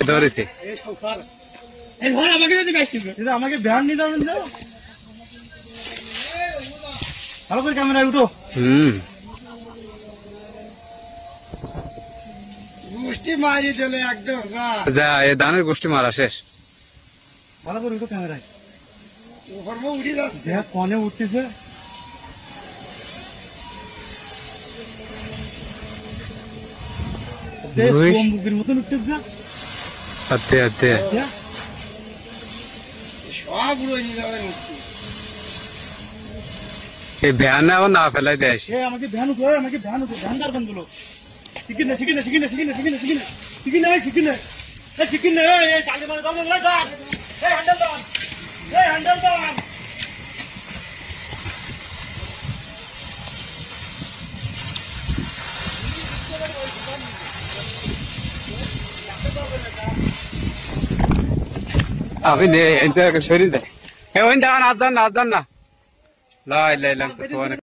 ধরেছে আমাকে ধ্যান নিতে হবে ভালো করে ক্যামেরায় উঠো। গোষ্ঠী মারি দিলে একদম যা এ ধানের গোষ্ঠী মারা শেষ। ভালো করে উঠো ক্যামেরায় উঠে যাচ্ছে কনে উঠতেছে মতন উঠতেছে আচ্ছা আচ্ছা সব উড়ে যাবে এই ভ্যান না ফেলাই দেয় আমাকে ধ্যান উঠো আমাকে ধ্যান উঠো ধ্যান দারবান গুলো শিখি না শিখি না শিখি না শিখি না শিখি না শিখি না শিখি না শিখি না শিখি না চালে মানে দাও হ্যান্ডেল দাও হ্যান্ডেল দাও আমি শরীর দেয় ওই দান আজান না লাই লাই লাগতেছে